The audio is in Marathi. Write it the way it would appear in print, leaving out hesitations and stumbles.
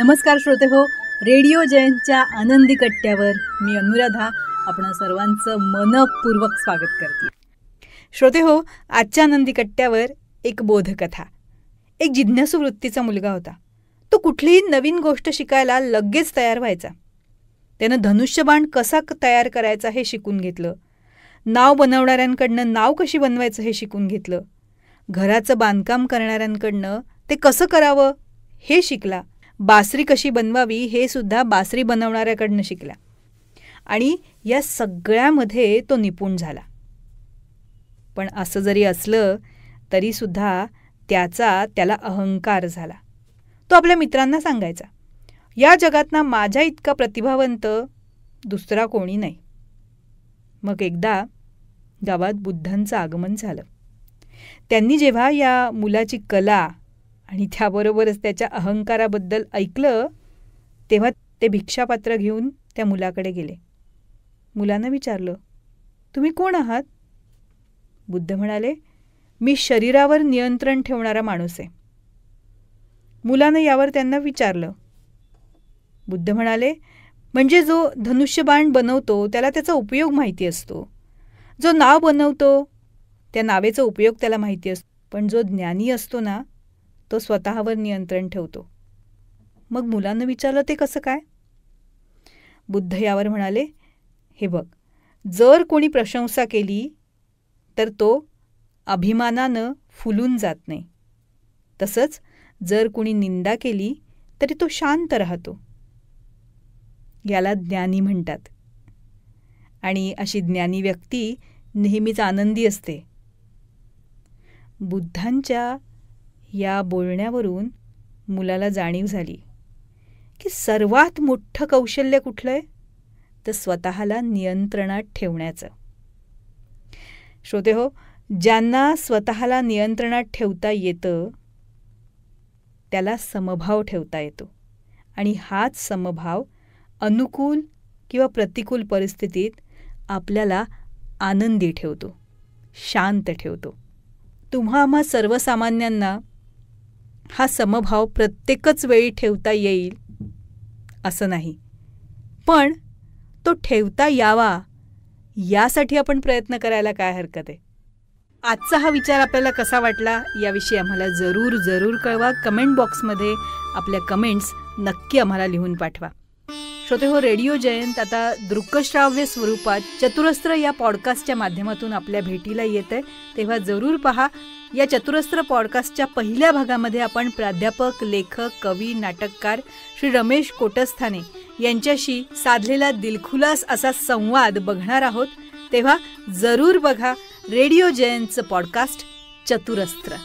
नमस्कार श्रोते हो, रेडिओ जयंतच्या आनंदी कट्ट्यावर मी अनुराधा आपण सर्वांचं मनपूर्वक स्वागत करते. श्रोते हो, आजच्या आनंदी कट्ट्यावर एक बोधकथा. एक जिज्ञासू वृत्तीचा मुलगा होता. तो कुठलीही नवीन गोष्ट शिकायला लगेच तयार व्हायचा. त्यानं धनुष्यबाण कसा तयार करायचा हे शिकून घेतलं. नाव बनवणाऱ्यांकडनं नाव कशी बनवायचं हे शिकून घेतलं. घराचं बांधकाम करणाऱ्यांकडनं ते कसं करावं हे शिकला. बासरी कशी बनवावी हे सुद्धा बासरी बनवणाऱ्याकडनं शिकला. आणि या सगळ्यामध्ये तो निपुण झाला. पण असं जरी असलं तरीसुद्धा त्याला अहंकार झाला. तो आपल्या मित्रांना सांगायचा, या जगातना माझ्या इतका प्रतिभावंत दुसरा कोणी नाही. मग एकदा गावात बुद्धांचं आगमन झालं. त्यांनी जेव्हा या मुलाची कला आणि त्याबरोबरच त्याच्या अहंकाराबद्दल ऐकलं तेव्हा ते भिक्षापात्र घेऊन त्या मुलाकडे गेले. मुलानं विचारलं, तुम्ही कोण आहात? बुद्ध म्हणाले, मी शरीरावर नियंत्रण ठेवणारा माणूस आहे. मुलानं यावर त्यांना विचारलं. बुद्ध म्हणाले, म्हणजे जो धनुष्यबाण बनवतो त्याला त्याचा उपयोग माहिती असतो. जो नाव बनवतो त्या नावेचा उपयोग त्याला माहिती असतो. पण जो ज्ञानी असतो ना तो स्वतःवर नियंत्रण ठेवतो. मग मुलानं विचारलं, ते कसं काय? बुद्ध यावर म्हणाले, हे बघ, जर कोणी प्रशंसा केली तर तो अभिमानानं फुलून जात नाही. तसंच जर कोणी निंदा केली तरी तो शांत राहतो. याला ज्ञानी म्हणतात. आणि अशी ज्ञानी व्यक्ती नेहमीच आनंदी असते. बुद्धांच्या या बोलण्यावरून मुलाला जाणीव झाली की सर्वात मोठं कौशल्य कुठलं आहे तर स्वतःला नियंत्रणात ठेवण्याचं. श्रोते हो, ज्यांना स्वतःला नियंत्रणात ठेवता येतं त्याला समभाव ठेवता येतो. आणि हाच समभाव अनुकूल किंवा प्रतिकूल परिस्थितीत आपल्याला आनंदी ठेवतो, शांत ठेवतो. तुम्हा आम्हा सर्वसामान्यांना हा समभाव प्रत्येकच वेळी ठेवता येईल असं नाही, पण तो ठेवता यावा यासाठी आपण प्रयत्न करायला काय हरकत आहे. आजचा हा विचार आपल्याला कसा वाटला याविषयी आम्हाला जरूर कळवा. कमेंट बॉक्समध्ये आपल्या कमेंट्स नक्की आम्हाला लिहून पाठवा. श्रोते हो, रेडिओ जयंत आता दृकश्राव्य स्वरूपात चतुरस्त्र या पॉडकास्टच्या माध्यमातून आपल्या भेटीला येत आहे. तेव्हा जरूर पहा. या चतुरस्त्र पॉडकास्टच्या पहिल्या भागामध्ये आपण प्राध्यापक, लेखक, कवी, नाटककार श्री रमेश कोटस्थाने यांच्याशी साधलेला दिलखुलास असा संवाद बघणार आहोत. तेव्हा जरूर बघा रेडिओ जयंतचं पॉडकास्ट चतुरस्त्र.